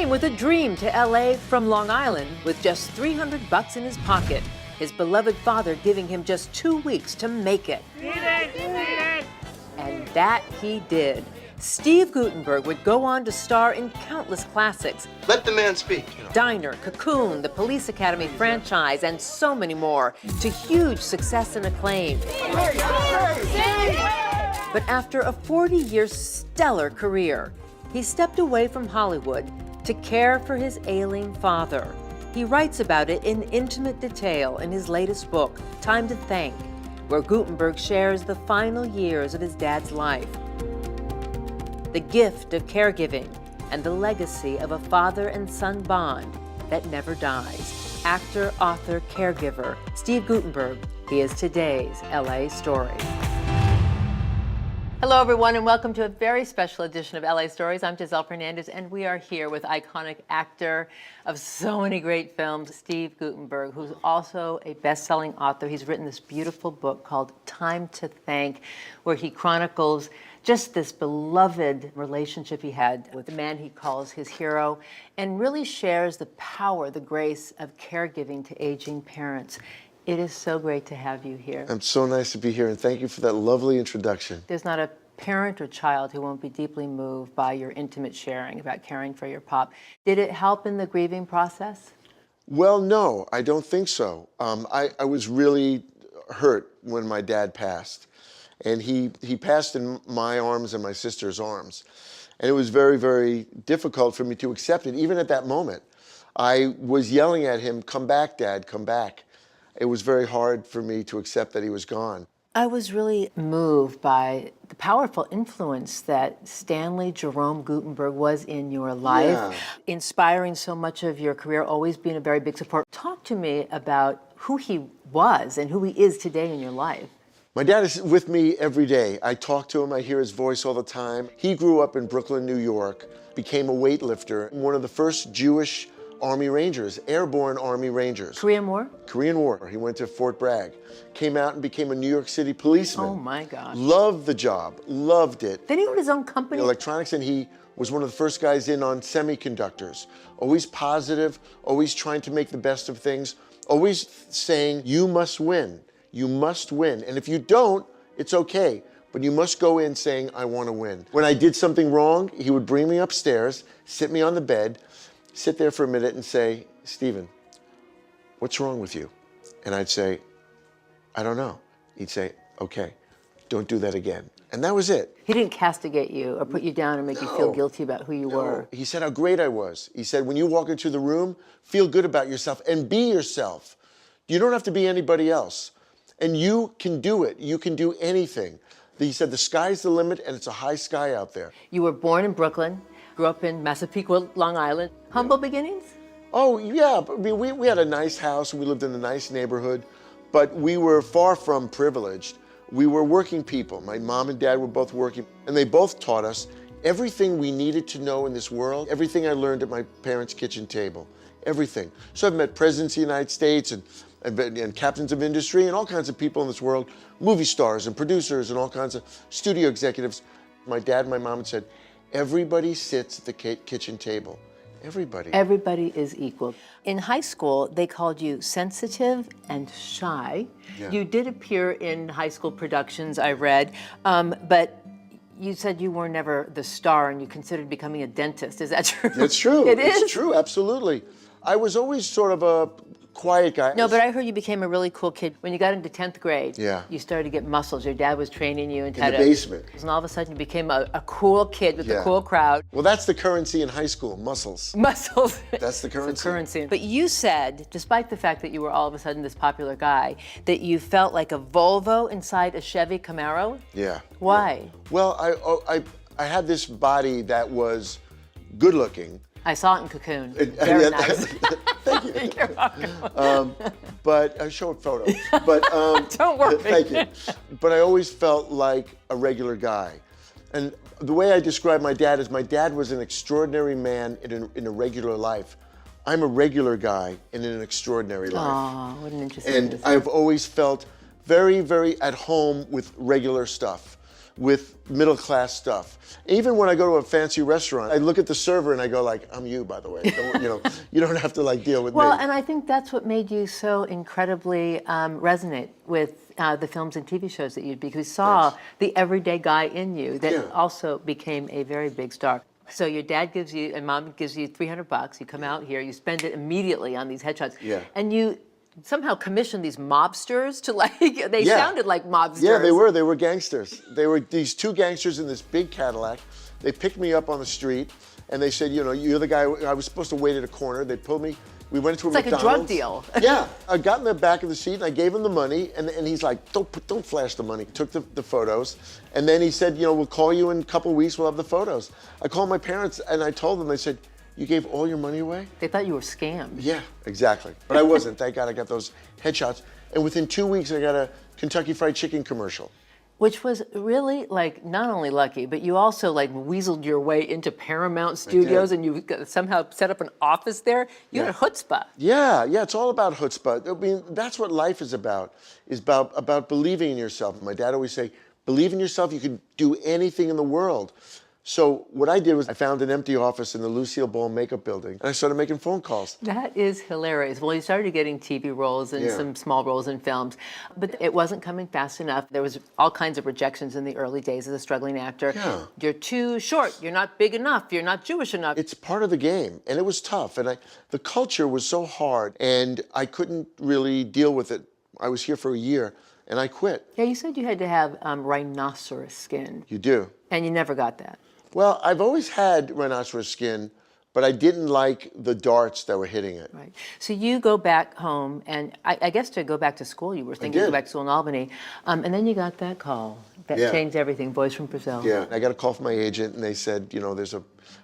came with a dream to LA from Long Island with just $300 in his pocket. His beloved father giving him just 2 weeks to make it. And that he did. Steve Gutenberg would go on to star in countless classics. Let the man speak. Diner, Cocoon, the Police Academy franchise, and so many more, to huge success and acclaim. But after a 40-year stellar career, he stepped away from Hollywood to care for his ailing father. He writes about it in intimate detail in his latest book, Time to Thank, where Gutenberg shares the final years of his dad's life. The gift of caregiving and the legacy of a father and son bond that never dies. Actor, author, caregiver, Steve Gutenberg. He is today's LA Story. Hello, everyone, and welcome to a very special edition of LA Stories. I'm Giselle Fernandez, and we are here with iconic actor of so many great films, Steve Gutenberg, who's also a best-selling author. He's written this beautiful book called Time to Thank, where he chronicles just this beloved relationship he had with the man he calls his hero, and really shares the power, the grace of caregiving to aging parents. It is so great to have you here. I'm so nice to be here, and thank you for that lovely introduction. There's not a parent or child who won't be deeply moved by your intimate sharing about caring for your pop. Did it help in the grieving process? Well, no, I don't think so. I was really hurt when my dad passed. And he passed in my arms and my sister's arms. And it was very, very difficult for me to accept it, even at that moment. I was yelling at him, "Come back, Dad, come back." It was very hard for me to accept that he was gone. I was really moved by the powerful influence that Stanley Jerome Gutenberg was in your life, inspiring so much of your career, always being a very big support. Talk to me about who he was and who he is today in your life. My dad is with me every day. I talk to him, I hear his voice all the time. He grew up in Brooklyn, New York, became a weightlifter, one of the first Jewish Army Rangers, airborne Army Rangers. Korean War? Korean War. He went to Fort Bragg, came out and became a New York City policeman. Oh my gosh. Loved the job, loved it. Then he owned his own company? Electronics, and he was one of the first guys in on semiconductors. Always positive, always trying to make the best of things, always saying, you must win. You must win. And if you don't, it's okay. But you must go in saying, I want to win. When I did something wrong, he would bring me upstairs, sit me on the bed, sit there for a minute and say, Stephen, what's wrong with you? And I'd say, I don't know. He'd say, okay, don't do that again. And that was it. He didn't castigate you or put you down and make you feel guilty about who you were. He said how great I was. He said, when you walk into the room, feel good about yourself and be yourself. You don't have to be anybody else. And you can do it. You can do anything. He said the sky's the limit, and it's a high sky out there. You were born in Brooklyn, grew up in Massapequa, Long Island. Humble beginnings? Oh, yeah. I mean, we had a nice house. We lived in a nice neighborhood, but we were far from privileged. We were working people. My mom and dad were both working, and they both taught us everything we needed to know in this world, everything I learned at my parents' kitchen table, everything. So I've met presidents of the United States and captains of industry and all kinds of people in this world, movie stars and producers and all kinds of studio executives. My dad and my mom had said, everybody sits at the kitchen table. Everybody. Everybody is equal. In high school, they called you sensitive and shy. Yeah. You did appear in high school productions, I read, but you said you were never the star and you considered becoming a dentist. Is that true? It's true. It is? It's true, absolutely. I was always sort of a quiet guy. No, but I heard you became a really cool kid. When you got into 10th grade, you started to get muscles. Your dad was training you. In the basement. And all of a sudden you became a cool kid with a cool crowd. Well, that's the currency in high school, muscles. Muscles. That's the currency. It's the currency. But you said, despite the fact that you were all of a sudden this popular guy, that you felt like a Volvo inside a Chevy Camaro? Yeah. Why? Yeah. Well, I had this body that was good looking. I saw it in Cocoon. Very nice. Thank you. You're welcome. But I showed photos. But don't worry. Thank you. But I always felt like a regular guy. And the way I describe my dad is my dad was an extraordinary man in a regular life. I'm a regular guy in an extraordinary life. Oh, what an interesting And design. I've always felt very, very at home with regular stuff. with middle-class stuff. Even when I go to a fancy restaurant, I look at the server and I go like, I'm you, by the way. You don't have to like deal with Well, me. and I think that's what made you so incredibly resonate with the films and TV shows that you did, because we saw the everyday guy in you that also became a very big star. So your dad gives you, and mom gives you $300. You come out here, you spend it immediately on these headshots. Yeah. And you somehow commissioned these mobsters to they sounded like mobsters. Yeah, they were gangsters. They were these two gangsters in this big Cadillac. They picked me up on the street and they said, you're the guy, I was supposed to wait at a corner. They pulled me, we went into a McDonald's. McDonald's. Like a drug deal. Yeah, I got in the back of the seat and I gave him the money and he's like, don't flash the money. Took the photos and then he said, we'll call you in a couple of weeks, we'll have the photos. I called my parents and I told them, they said, you gave all your money away? They thought you were scammed. Yeah, exactly. But I wasn't. Thank God I got those headshots. And within 2 weeks, I got a Kentucky Fried Chicken commercial. Which was really not only lucky, but you also weaseled your way into Paramount Studios and you somehow set up an office there. You had chutzpah. Yeah, it's all about chutzpah. I mean, that's what life is about believing in yourself. My dad always say, believe in yourself, you can do anything in the world. So what I did was I found an empty office in the Lucille Ball makeup building and I started making phone calls. That is hilarious. Well, you started getting TV roles and some small roles in films, but it wasn't coming fast enough. There was all kinds of rejections in the early days as a struggling actor. Yeah. You're too short, you're not big enough, you're not Jewish enough. It's part of the game and it was tough and the culture was so hard and I couldn't really deal with it. I was here for a year and I quit. Yeah, you said you had to have rhinoceros skin. You do. And you never got that. Well, I've always had rhinoceros skin, but I didn't like the darts that were hitting it. Right. So you go back home, and I guess to go back to school, you were thinking to go back to school in Albany, and then you got that call that changed everything, Boys from Brazil. Yeah, I got a call from my agent, and they said, there's a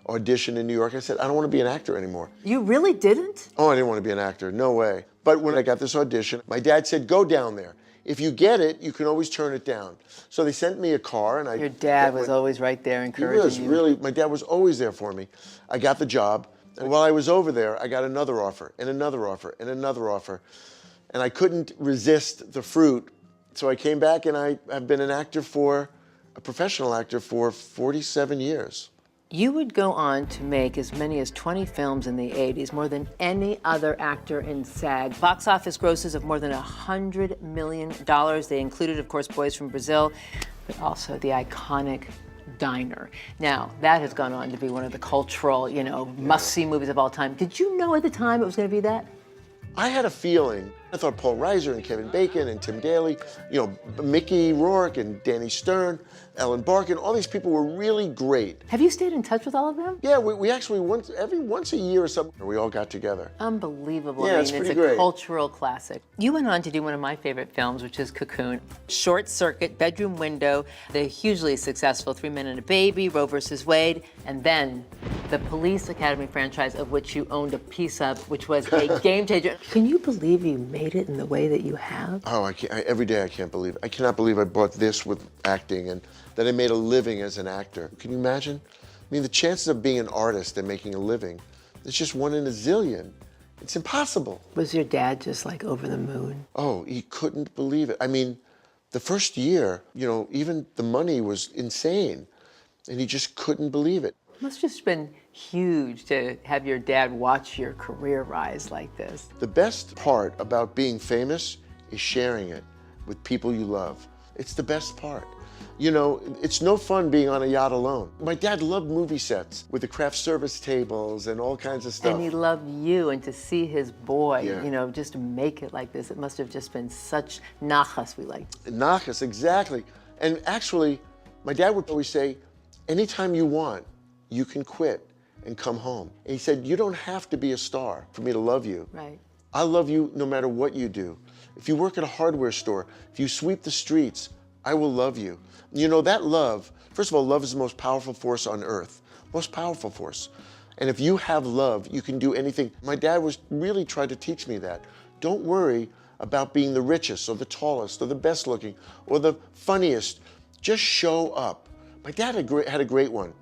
audition in New York. I said, I don't want to be an actor anymore. You really didn't? Oh, I didn't want to be an actor, no way. But when I got this audition, my dad said, go down there. If you get it, you can always turn it down. So they sent me a car and Your dad was always right there encouraging you. Really, my dad was always there for me. I got the job, and while I was over there, I got another offer, and another offer, and another offer. And I couldn't resist the fruit. So I came back and I have been a professional actor for 47 years. You would go on to make as many as 20 films in the 80s, more than any other actor in SAG. Box office grosses of more than $100 million. They included, of course, Boys from Brazil, but also the iconic Diner. Now, that has gone on to be one of the cultural, must-see movies of all time. Did you know at the time it was going to be that? I had a feeling. I thought Paul Reiser and Kevin Bacon and Tim Daly, Mickey Rourke and Danny Stern, Ellen Barkin, all these people were really great. Have you stayed in touch with all of them? Yeah, we actually once a year or something, we all got together. Unbelievable. Yeah, I it's mean, pretty it's a great. cultural classic. You went on to do one of my favorite films, which is Cocoon. Short Circuit, Bedroom Window, the hugely successful 3 Men and a Baby, Roe versus Wade, and then the Police Academy franchise, of which you owned a piece of, which was a game changer. Can you believe you made it in the way that you have? Oh, every day I can't believe it. I cannot believe I bought this with acting and that I made a living as an actor. Can you imagine? I mean, the chances of being an artist and making a living, it's just 1 in a zillion. It's impossible. Was your dad just over the moon? Oh, he couldn't believe it. I mean, the first year, even the money was insane and he just couldn't believe it. It must have just been huge to have your dad watch your career rise like this. The best part about being famous is sharing it with people you love. It's the best part. It's no fun being on a yacht alone. My dad loved movie sets with the craft service tables and all kinds of stuff. And he loved you, and to see his boy, Yeah. just make it like this, it must have just been such nachas, we like. Nachas, exactly. And actually, my dad would always say, anytime you want, you can quit and come home. And he said, you don't have to be a star for me to love you. Right. I love you no matter what you do. If you work at a hardware store, if you sweep the streets, I will love you. That love, first of all, love is the most powerful force on earth, most powerful force. And if you have love, you can do anything. My dad was really trying to teach me that. Don't worry about being the richest or the tallest or the best looking or the funniest. Just show up. My dad had a great one.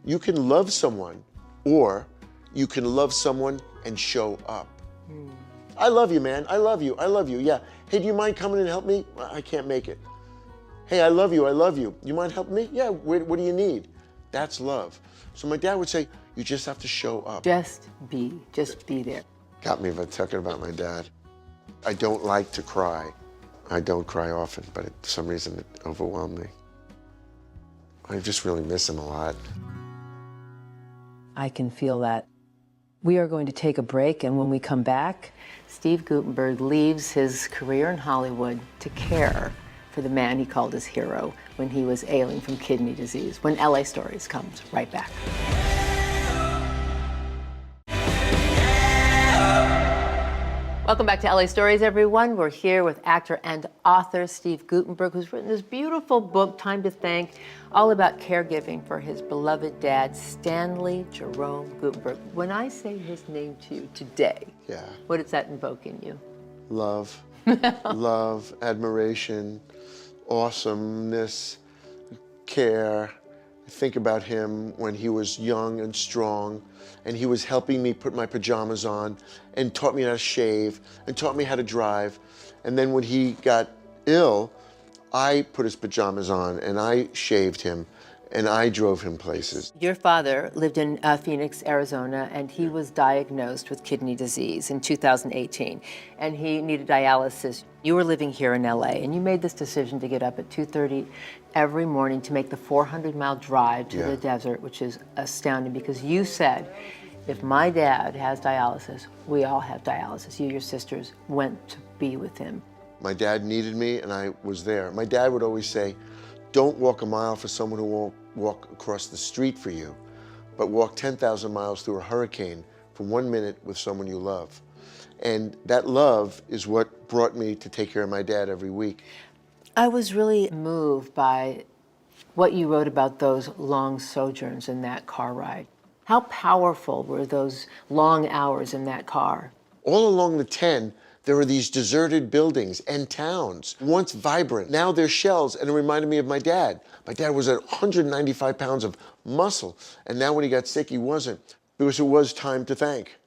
You can love someone or you can love someone and show up. I love you, man. I love you. I love you. Yeah. Hey, do you mind coming and help me? I can't make it. Hey, I love you, I love you. You mind helping me? Yeah, what do you need? That's love. So my dad would say, you just have to show up. Just be there. Got me by talking about my dad. I don't like to cry. I don't cry often, but for some reason it overwhelmed me. I just really miss him a lot. I can feel that. We are going to take a break, and when we come back, Steve Gutenberg leaves his career in Hollywood to care for the man he called his hero when he was ailing from kidney disease. When LA Stories comes right back. Welcome back to LA Stories, everyone. We're here with actor and author Steve Gutenberg, who's written this beautiful book, Time to Thank, all about caregiving for his beloved dad, Stanley Jerome Gutenberg. When I say his name to you today, Yeah. what does that invoke in you? Love, love, admiration, awesomeness, care. I think about him when he was young and strong, and he was helping me put my pajamas on and taught me how to shave and taught me how to drive. And then when he got ill, I put his pajamas on and I shaved him and I drove him places. Your father lived in Phoenix, Arizona, and he was diagnosed with kidney disease in 2018, and he needed dialysis. You were living here in LA, and you made this decision to get up at 2:30 every morning to make the 400-mile drive to the desert, which is astounding because you said, if my dad has dialysis, we all have dialysis. You, your sisters, went to be with him. My dad needed me and I was there. My dad would always say, don't walk a mile for someone who won't walk across the street for you, but walk 10,000 miles through a hurricane for 1 minute with someone you love. And that love is what brought me to take care of my dad every week. I was really moved by what you wrote about those long sojourns in that car ride. How powerful were those long hours in that car? All along the 10, there are these deserted buildings and towns, once vibrant. Now they're shells, and it reminded me of my dad. My dad was at 195 pounds of muscle, and now when he got sick, he wasn't, because it was time to thank.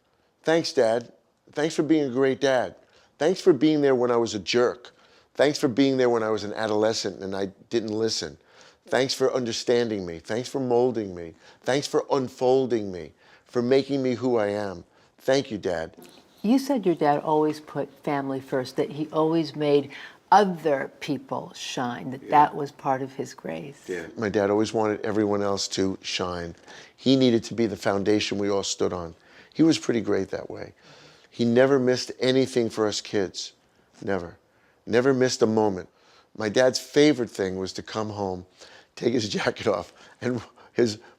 Thanks, Dad. Thanks for being a great dad. Thanks for being there when I was a jerk. Thanks for being there when I was an adolescent and I didn't listen. Thanks for understanding me. Thanks for molding me. Thanks for unfolding me, for making me who I am. Thank you, Dad. You said your dad always put family first, that he always made other people shine, that was part of his grace. Yeah. My dad always wanted everyone else to shine. He needed to be the foundation we all stood on. He was pretty great that way. He never missed anything for us kids. Never. Never missed a moment. My dad's favorite thing was to come home, take his jacket off, and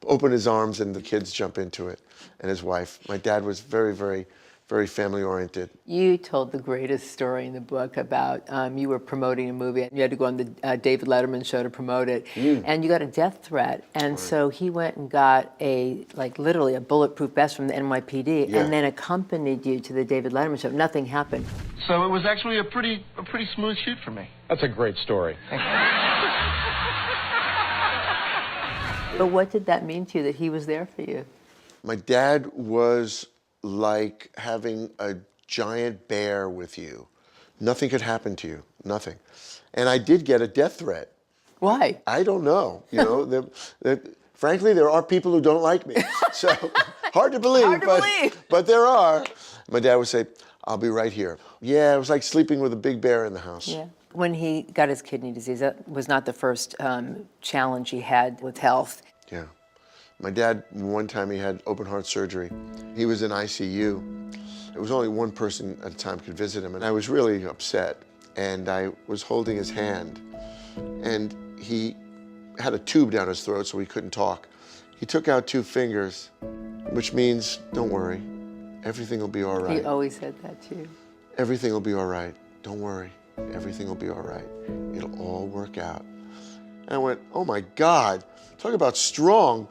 open his arms and the kids jump into it, and his wife. My dad was very, very, very family-oriented. You told the greatest story in the book about you were promoting a movie and you had to go on the David Letterman show to promote it, and you got a death threat, and so he went and got literally a bulletproof vest from the NYPD, and then accompanied you to the David Letterman show. Nothing happened. So it was actually a pretty smooth shoot for me. That's a great story. But what did that mean to you that he was there for you? My dad was like having a giant bear with you. Nothing could happen to you, nothing. And I did get a death threat. Why? I don't know. You know, frankly, there are people who don't like me. So hard to believe, but there are. My dad would say, I'll be right here. Yeah, it was like sleeping with a big bear in the house. Yeah. When he got his kidney disease, that was not the first challenge he had with health. Yeah. My dad, one time he had open heart surgery. He was in ICU. It was only one person at a time could visit him, and I was really upset. And I was holding his hand, and he had a tube down his throat so he couldn't talk. He took out 2 fingers, which means, don't worry, everything will be all right. He always said that to you. Everything will be all right. Don't worry, everything will be all right. It'll all work out. And I went, oh my God, talk about strong.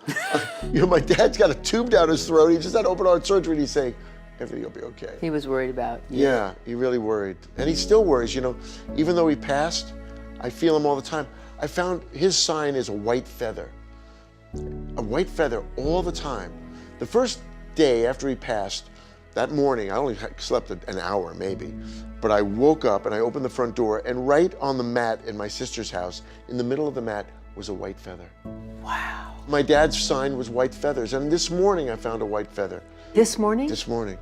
You know, my dad's got a tube down his throat. He just had open heart surgery, and he's saying, everything will be okay. He was worried about you. Yeah, he really worried. And he still worries, you know. Even though he passed, I feel him all the time. I found his sign is a white feather. A white feather all the time. The first day after he passed, That morning, I only slept an hour maybe, but I woke up and I opened the front door, and right on the mat in my sister's house, in the middle of the mat, was a white feather. Wow. My dad's sign was white feathers, and this morning I found a white feather. This morning? This morning,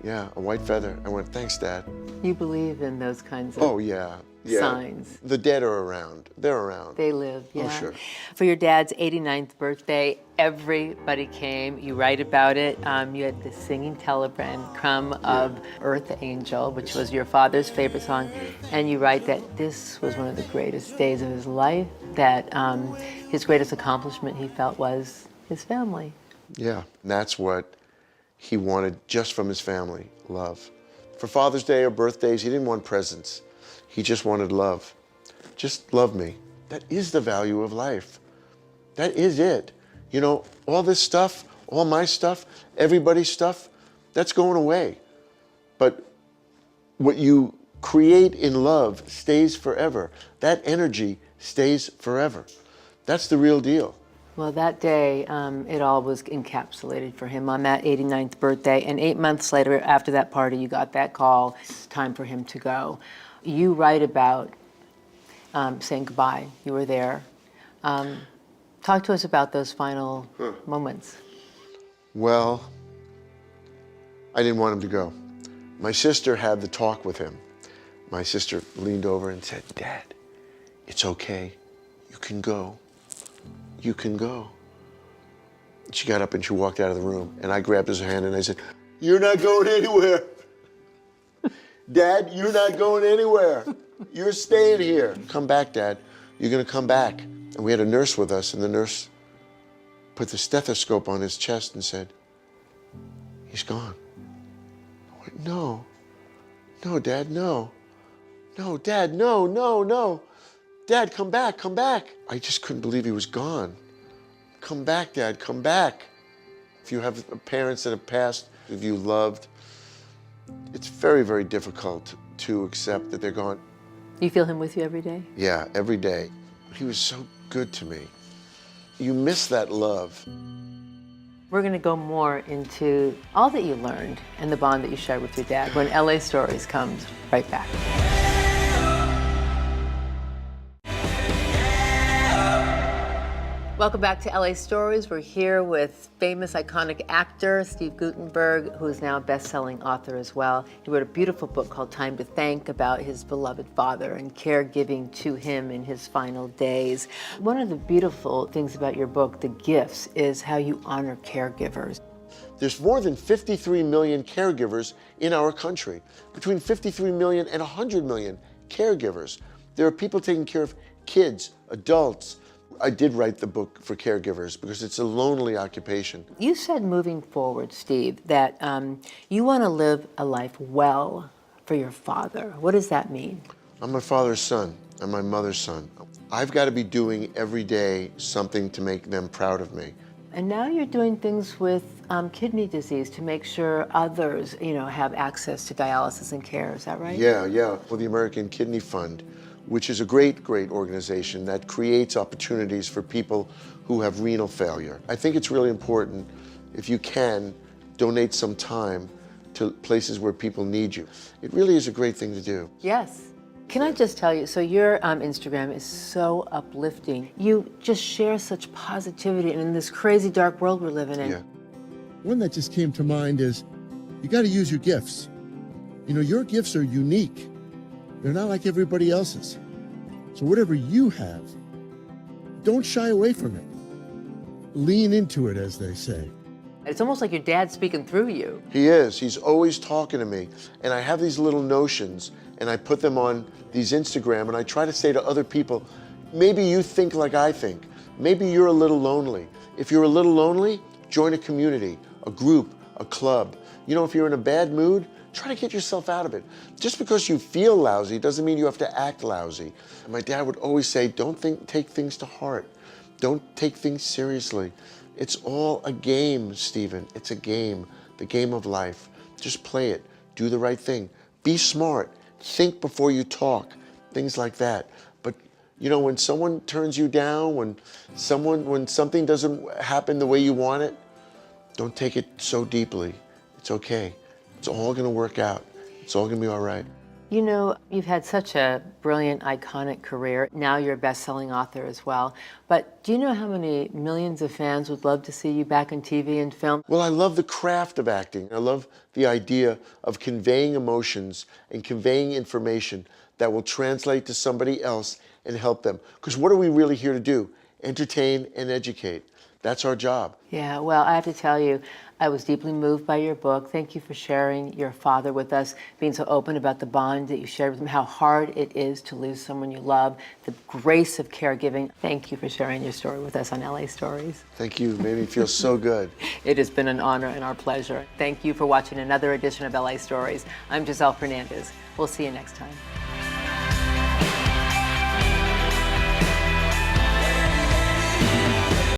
yeah, a white feather. I went, thanks, Dad. You believe in those kinds of Oh, yeah. signs. The dead are around. They're around. They live, yeah. Oh, sure. For your dad's 89th birthday, everybody came. You write about it. You had the singing telegram of Earth Angel, which was your father's favorite song. And you write that this was one of the greatest days of his life, that his greatest accomplishment, he felt, was his family. Yeah, and that's what he wanted just from his family, love. For Father's Day or birthdays, he didn't want presents. He just wanted love. Just love me. That is the value of life. That is it. You know, all this stuff, all my stuff, everybody's stuff, that's going away. But what you create in love stays forever. That energy stays forever. That's the real deal. Well, that day, it all was encapsulated for him on that 89th birthday. And 8 months later, after that party, you got that call. It's time for him to go. You write about saying goodbye. You were there. Talk to us about those final moments. Well, I didn't want him to go. My sister had the talk with him. My sister leaned over and said, Dad, it's okay. You can go. You can go. She got up and she walked out of the room, and I grabbed his hand and I said, you're not going anywhere. Dad, you're not going anywhere. You're staying here. Come back, Dad. You're going to come back. And we had a nurse with us, and the nurse put the stethoscope on his chest and said, he's gone. I went, no. No, Dad, no. No, Dad, no, no, no. Dad, come back, come back. I just couldn't believe he was gone. Come back, Dad, come back. If you have parents that have passed, if you loved, it's very, very difficult to accept that they're gone. You feel him with you every day? Yeah, every day. He was so good to me. You miss that love. We're going to go more into all that you learned and the bond that you shared with your dad when LA Stories comes right back. Welcome back to LA Stories. We're here with famous, iconic actor Steve Gutenberg, who is now a best-selling author as well. He wrote a beautiful book called Time to Thank about his beloved father and caregiving to him in his final days. One of the beautiful things about your book, The Gifts, is how you honor caregivers. There's more than 53 million caregivers in our country. Between 53 million and 100 million caregivers. There are people taking care of kids, adults. I did write the book for caregivers because it's a lonely occupation. You said moving forward, Steve, that you want to live a life well for your father. What does that mean? I'm my father's son. I'm my mother's son. I've got to be doing every day something to make them proud of me. And now you're doing things with kidney disease to make sure others, have access to dialysis and care. Is that right? Yeah. Well, the American Kidney Fund, which is a great, great organization that creates opportunities for people who have renal failure. I think it's really important, if you can, donate some time to places where people need you. It really is a great thing to do. Yes. Can I just tell you, so your Instagram is so uplifting. You just share such positivity in this crazy dark world we're living in. Yeah. One that just came to mind is, you got to use your gifts. Your gifts are unique. They're not like everybody else's. So whatever you have, don't shy away from it. Lean into it, as they say. It's almost like your dad's speaking through you. He is. He's always talking to me. And I have these little notions, and I put them on these Instagram, and I try to say to other people, maybe you think like I think. Maybe you're a little lonely. If you're a little lonely, join a community, a group, a club. If you're in a bad mood, try to get yourself out of it. Just because you feel lousy doesn't mean you have to act lousy. And my dad would always say, don't take things to heart. Don't take things seriously. It's all a game, Stephen. It's a game, the game of life. Just play it. Do the right thing. Be smart. Think before you talk. Things like that. But when someone turns you down, when something doesn't happen the way you want it, don't take it so deeply. It's okay. It's all going to work out. It's all going to be all right. You know, you've had such a brilliant, iconic career. Now you're a best-selling author as well. But do you know how many millions of fans would love to see you back on TV and film? Well, I love the craft of acting. I love the idea of conveying emotions and conveying information that will translate to somebody else and help them. Because what are we really here to do? Entertain and educate. That's our job. Yeah, well, I have to tell you, I was deeply moved by your book. Thank you for sharing your father with us, being so open about the bond that you shared with him, how hard it is to lose someone you love, the grace of caregiving. Thank you for sharing your story with us on LA Stories. Thank you. It made me feel so good. It has been an honor and our pleasure. Thank you for watching another edition of LA Stories. I'm Giselle Fernandez. We'll see you next time.